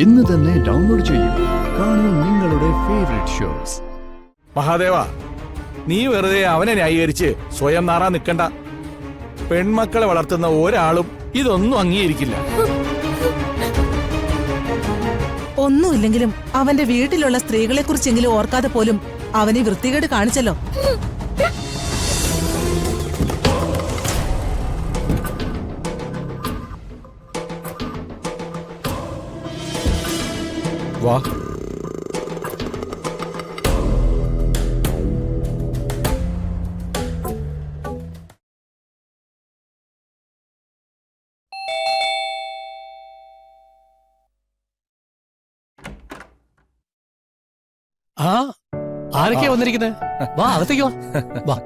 ഇന്ന് തന്നെ ഡൗൺലോഡ് ചെയ്യൂ. കാണൂ നിങ്ങളുടെ ഫേവറേറ്റ് ഷോസ്. മഹാദേവ, നീ വെറുതെ അവനെ ന്യായീകരിച്ച് സ്വയം നാറാൻ നിൽക്കണ്ട. പെൺമക്കളെ വളർത്തുന്ന ഒരാളും ഇതൊന്നും അംഗീകരിക്കില്ല. ഒന്നുമില്ലെങ്കിലും അവന്റെ വീട്ടിലുള്ള സ്ത്രീകളെ കുറിച്ചെങ്കിലും ഓർക്കാതെ പോലും അവനെ വൃത്തികേട് കാണിച്ചല്ലോ. വാ. ആരൊക്കെയാ വന്നിരിക്കുന്നത്? വാ, അകത്തേക്ക് വാ.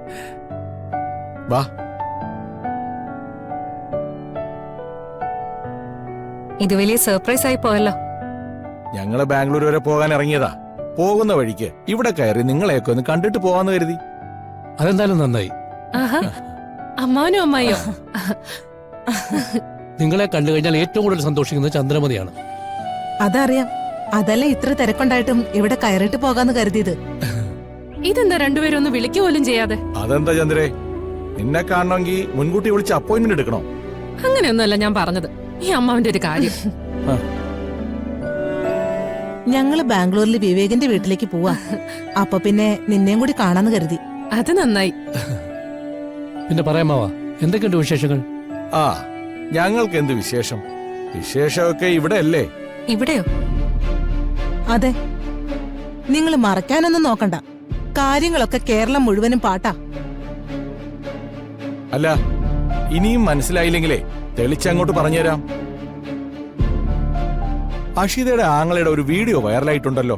വാ. ഇത് വലിയ സർപ്രൈസ് ആയി പോയല്ലോ. ഞങ്ങള് ബാംഗ്ലൂർ വരെ പോകാൻ ഇറങ്ങിയതാ. പോകുന്ന വഴിക്ക് ഇവിടെ കയറി നിങ്ങളെയൊക്കെ ഒന്ന് കണ്ടിട്ട് പോവാന്ന് കരുതി. അതെന്തായാലും നന്നായി. അമ്മാവനും അമ്മായിയോ? നിങ്ങളെ കണ്ടു കഴിഞ്ഞാൽ ഏറ്റവും കൂടുതൽ സന്തോഷിക്കുന്നത് ചന്ദ്രമതിയാണ്. അതറിയാം. അതല്ല ഇത്ര തിരക്കുണ്ടായിട്ടും ഇവിടെ കയറിട്ട് പോകാന്ന് കരുതിയത്. ഇതെന്താ രണ്ടുപേരും ഒന്ന് വിളിക്കുക പോലും ചെയ്യാതെ? അതെന്താ ചന്ദ്രേ, നിന്നെ കാണണമെങ്കിൽ മുൻകൂട്ടി വിളിച്ച് അപ്പോയിന്റ്മെന്റ് എടുക്കണോ? അങ്ങനെയൊന്നുമല്ല ഞാൻ പറഞ്ഞത്. ഈ അമ്മാവിന്റെ ഒരു കാര്യം. ഞങ്ങള് ബാംഗ്ലൂരിൽ വിവേകിന്റെ വീട്ടിലേക്ക് പോവാ. അപ്പൊ പിന്നെ നിന്നെയും കൂടി കാണാന്ന് കരുതി. അത് നന്നായി. പിന്നെ പറയാമാവാ, എന്തൊക്കെയുണ്ട് വിശേഷങ്ങൾ? ആ, ഞങ്ങൾക്ക് എന്ത് വിശേഷം? വിശേഷമൊക്കെ ഇവിടെ അല്ലേ. ഇവിടെയോ? അതെ, നിങ്ങൾ മറക്കാനൊന്നും നോക്കണ്ട. കാര്യങ്ങളൊക്കെ കേരളം മുഴുവനും പാട്ടാ. അല്ല, ഇനിയും മനസ്സിലായില്ലെങ്കിലേ തെളിച്ചങ്ങോട്ട് പറഞ്ഞുതരാം. അഷിതയുടെ ആങ്ങളയുടെ ഒരു വീഡിയോ വൈറലായിട്ടുണ്ടല്ലോ.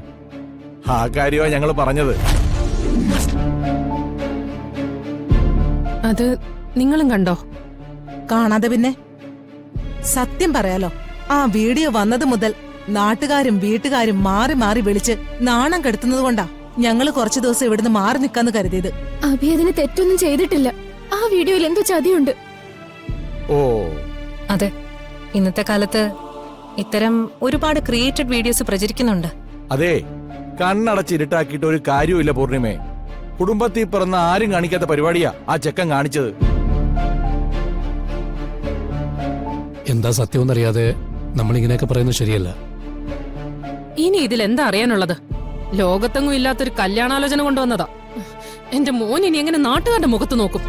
ആ കാര്യമാ ഞങ്ങൾ പറഞ്ഞത്. അത് നിങ്ങളും കണ്ടോ? കാണാതെ പിന്നെ. സത്യം പറയാലോ, ആ വീഡിയോ വന്നത് മുതൽ നാട്ടുകാരും വീട്ടുകാരും മാറി മാറി വിളിച്ച് നാണം കെടുത്തുന്നത് കൊണ്ടാ ഞങ്ങള് കുറച്ചു ദിവസം ഇവിടുന്ന് മാറി നിക്കാന്ന് കരുതിയത്. അഭി അതിന് തെറ്റൊന്നും ചെയ്തിട്ടില്ല. ആ വീഡിയോയിൽ എന്തോ ചതിയുണ്ട്. ഓ അതെ, ഇന്നത്തെ കാലത്ത് ഇത്തരം ഒരുപാട് ക്രിയേറ്റഡ് വീഡിയോസ് പ്രചരിക്കുന്നുണ്ട്. അതെ, കണ്ണടച്ചിരുട്ടാക്കിയിട്ട് ഒരു കാര്യമില്ല പൂർണിമേ. കുടുംബത്തിൽ പിറന്ന ആരും കാണിക്കാത്ത പരിപാടിയാ ആ ചെക്കൻ കാണിച്ചത്. എന്താ സത്യമെന്നറിയാതെ നമ്മളിങ്ങനെയൊക്കെ പറയുന്നത് ശരിയല്ല. ഇനി ഇതിൽ എന്താ അറിയാനുള്ളത്? ലോകത്തെങ്ങും ഇല്ലാത്തൊരു കല്യാണാലോചന കൊണ്ടുവന്നതാ. എന്റെ മോൻ ഇനി എങ്ങനെ നാട്ടുകാരുടെ മുഖത്ത് നോക്കും?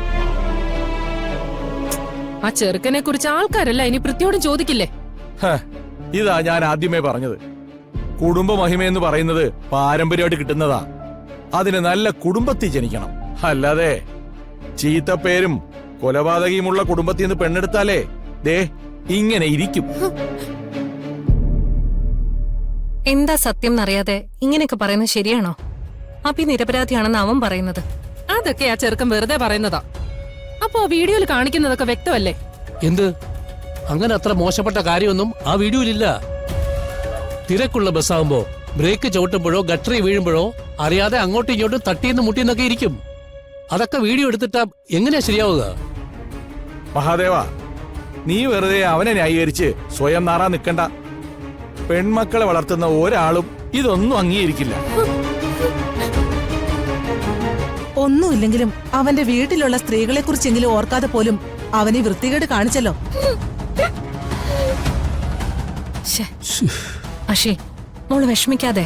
ആ ചെറുക്കനെ കുറിച്ച് ആൾക്കാരല്ല ഇനി പൃഥ്വിയോടും ചോദിക്കില്ലേ? ഇതാ ഞാൻ ആദ്യമേ പറഞ്ഞത്. കുടുംബ മഹിമയെന്ന് പറയുന്നത് പാരമ്പര്യമായിട്ട് കിട്ടുന്നതാ. അതിന് നല്ല കുടുംബത്തിൽ ജനിക്കണം. അല്ലാതെ ചീത്തപ്പേരും കൊലപാതകയുമുള്ള കുടുംബത്തിൽ നിന്ന് പെണ്ണെടുത്താലേ ദേ ഇങ്ങനെ ഇരിക്കും. എന്താ സത്യം എന്നറിയാതെ ഇങ്ങനെയൊക്കെ പറയുന്നത് ശരിയാണോ? അഭി നിരപരാധിയാണെന്ന് അവൻ പറയുന്നത്. അതൊക്കെ ആ ചെറുക്കൻ വെറുതെ പറയുന്നതാ. അപ്പൊ ആ വീഡിയോയിൽ കാണിക്കുന്നതൊക്കെ വ്യക്തമല്ലേ? എന്ത്? അങ്ങനെ അത്ര മോശപ്പെട്ട കാര്യമൊന്നും ആ വീഡിയോയിലില്ല. തിരക്കുള്ള ബസ്സാകുമ്പോ ബ്രേക്ക് ചവിട്ടുമ്പോഴോ ഗട്ടറി വീഴുമ്പോഴോ അറിയാതെ അങ്ങോട്ടും ഇങ്ങോട്ടും തട്ടിയെന്ന് മുട്ടിയെന്നൊക്കെ ഇരിക്കും. അതൊക്കെ വീഡിയോ എടുത്തിട്ടാ എങ്ങനെയാ ശരിയാവുക? മഹാദേവ, നീ വെറുതെ അവനെ ന്യായീകരിച്ച് സ്വയം നാറാൻ നിൽക്കണ്ട. പെൺമക്കളെ വളർത്തുന്ന ഒരാളും ഇതൊന്നും അംഗീകരിക്കില്ല. ഒന്നുമില്ലെങ്കിലും അവന്റെ വീട്ടിലുള്ള സ്ത്രീകളെ കുറിച്ചെങ്കിലും ഓർക്കാതെ പോലും അവനെ വൃത്തികേട് കാണിച്ചല്ലോ. അഷി, മോള് വിഷമിക്കാതെ.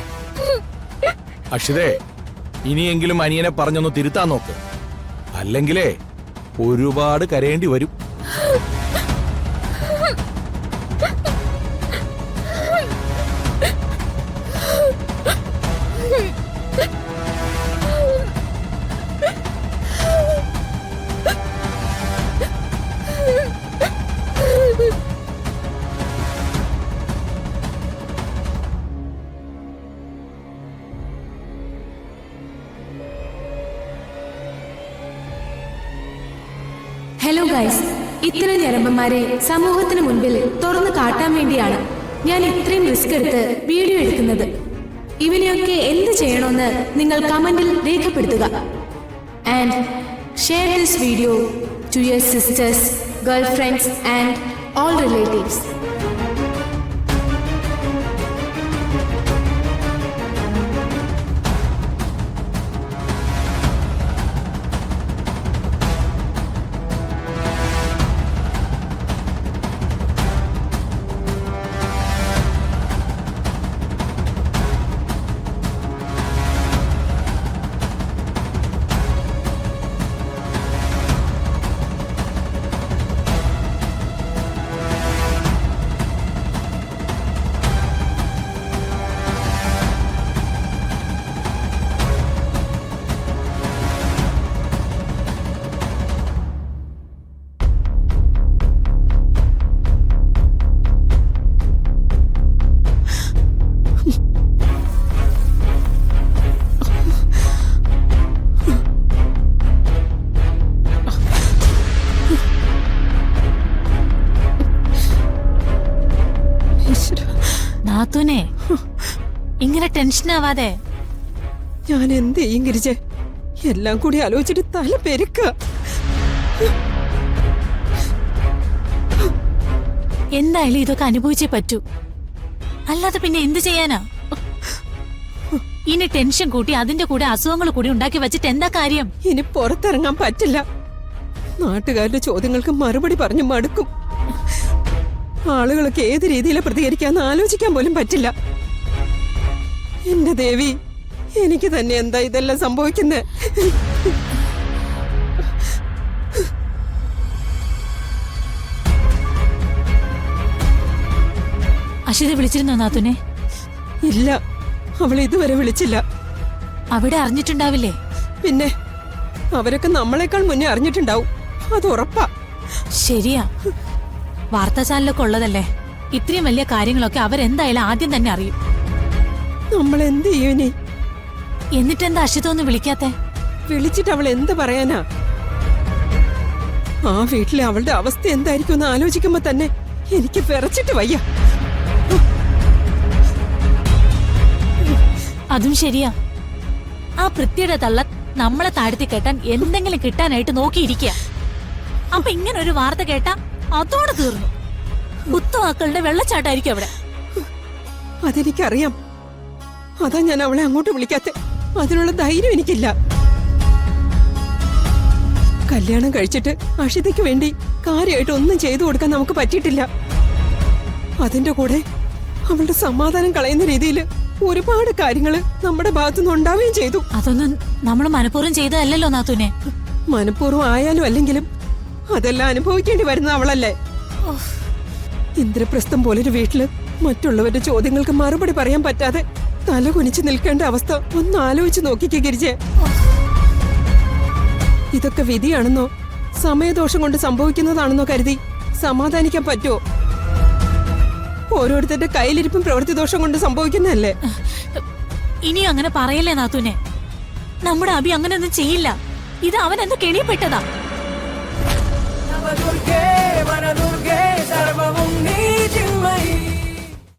അഷിതേ, ഇനിയെങ്കിലും അനിയനെ പറഞ്ഞൊന്ന് തിരുത്താൻ നോക്ക്. അല്ലെങ്കിലേ ഒരുപാട് കരയേണ്ടി വരും. ഹലോ ഗൈസ്, ഇത്തരം ഞരമ്പന്മാരെ സമൂഹത്തിന് മുൻപിൽ തുറന്നു കാട്ടാൻ വേണ്ടിയാണ് ഞാൻ ഇത്രയും റിസ്ക് എടുത്ത് വീഡിയോ എടുക്കുന്നത്. ഇവനെയൊക്കെ എന്ത് ചെയ്യണമെന്ന് നിങ്ങൾ കമന്റിൽ രേഖപ്പെടുത്തുക. And share this video to your sisters, girlfriends and all relatives. നാത്തൂനെ ഇങ്ങനെ ടെൻഷൻ ആവാതെ. ഞാൻ എന്ത് ചെയ്യും ഗിരിജെ? എല്ലാം കൂടി ആലോചിച്ചിട്ട് തല പെരുക്ക. എന്തായാലും ഇതൊക്കെ അനുഭവിച്ചേ പറ്റൂ, അല്ലാതെ പിന്നെ എന്ത് ചെയ്യാനാ? ഇനി ടെൻഷൻ കൂട്ടി അതിന്റെ കൂടെ അസുഖങ്ങൾ കൂടി ഉണ്ടാക്കി വെച്ചിട്ട് എന്താ കാര്യം? ഇനി പുറത്തിറങ്ങാൻ പറ്റില്ല. നാട്ടുകാരുടെ ചോദ്യങ്ങൾക്ക് മറുപടി പറഞ്ഞു മടുക്കും. ആളുകളൊക്കെ ഏത് രീതിയിലെ പ്രതികരിക്കാന്ന് ആലോചിക്കാൻ പോലും പറ്റില്ല. എന്റെ ദേവി, എനിക്ക് തന്നെ എന്താ ഇതെല്ലാം സംഭവിക്കുന്നത്? അഷിത വിളിച്ചിരുന്നോ നാത്തൂനെ? ഇല്ല, അവൾ ഇതുവരെ വിളിച്ചില്ല. അവിടെ അറിഞ്ഞിട്ടുണ്ടാവില്ലേ? പിന്നെ അവരൊക്കെ നമ്മളെക്കാൾ മുന്നേ അറിഞ്ഞിട്ടുണ്ടാവും, അത് ഉറപ്പാ. ശരിയാ, വാർത്താ ചാനലൊക്കെ ഉള്ളതല്ലേ. ഇത്രയും വലിയ കാര്യങ്ങളൊക്കെ അവരെന്തായാലും ആദ്യം തന്നെ അറിയും. നമ്മൾ എന്ത് ചെയ്യും ഇനി? എന്നിട്ടെന്താ അഷിത ഒന്ന് വിളിക്കാത്തെ? വിളിച്ചിട്ട് അവൾ എന്ത് പറയാനാ? ആ വീട്ടിലെ അവളുടെ അവസ്ഥ എന്തായിരിക്കും എന്ന് ആലോചിക്കുമ്പോ തന്നെ എനിക്ക് വിറച്ചിട്ട് വയ്യ. അതും ശരിയാ. ആ പൃഥ്വിയുടെ തള്ള നമ്മളെ താഴ്ത്തി കെട്ടാൻ എന്തെങ്കിലും കിട്ടാനായിട്ട് നോക്കിയിരിക്കുക. അപ്പൊ ഇങ്ങനെ ഒരു വാർത്ത കേട്ടാ അതോടെ തീർന്നു. കുത്തുവാക്കളുടെ വെള്ളച്ചാട്ടായിരിക്കും അവിടെ. അതെനിക്കറിയാം. അതാ ഞാൻ അവളെ അങ്ങോട്ട് വിളിക്കാത്തെ. അതിനുള്ള ധൈര്യം എനിക്കില്ല. കല്യാണം കഴിച്ചിട്ട് അഷിതയ്ക്ക് വേണ്ടി കാര്യമായിട്ട് ഒന്നും ചെയ്തു കൊടുക്കാൻ നമുക്ക് പറ്റിയിട്ടില്ല. അതിന്റെ കൂടെ അവളുടെ സമാധാനം കളയുന്ന രീതിയിൽ ഒരുപാട് കാര്യങ്ങള് നമ്മുടെ ഭാഗത്തുനിന്ന് ഉണ്ടാവുകയും ചെയ്തു. അതൊന്നും നമ്മൾ മനഃപൂർവ്വം ചെയ്തതല്ലല്ലോ നാത്തൂനെ. മനഃപൂർവ്വം ആയാലും അല്ലെങ്കിലും അതെല്ലാം അനുഭവിക്കേണ്ടി വരുന്ന അവളല്ലേ. ഇന്ദ്രപ്രസ്ഥം പോലൊരു വീട്ടില് മറ്റുള്ളവരുടെ ചോദ്യങ്ങൾക്ക് മറുപടി പറയാൻ പറ്റാതെ തല കുനിച്ച് നിൽക്കേണ്ട അവസ്ഥ ഒന്ന് ആലോചിച്ച് നോക്കിക്കേ ഗിരിജെ. ഇതൊക്കെ വിധിയാണെന്നോ സമയദോഷം കൊണ്ട് സംഭവിക്കുന്നതാണെന്നോ കരുതി സമാധാനിക്കാൻ പറ്റുമോ? ഓരോരുത്തരുടെ കയ്യിലിരിപ്പും പ്രവൃത്തി ദോഷം കൊണ്ട് സംഭവിക്കുന്നതല്ലേ. ഇനിയും അങ്ങനെ പറയല്ലേ നാത്തൂനെ. നമ്മുടെ അഭി അങ്ങനെയൊന്നും ചെയ്യില്ല. ഇത് അവൻ എന്ത് കെണിയപ്പെട്ടതാ. സർവവും നീ ചിന്മയി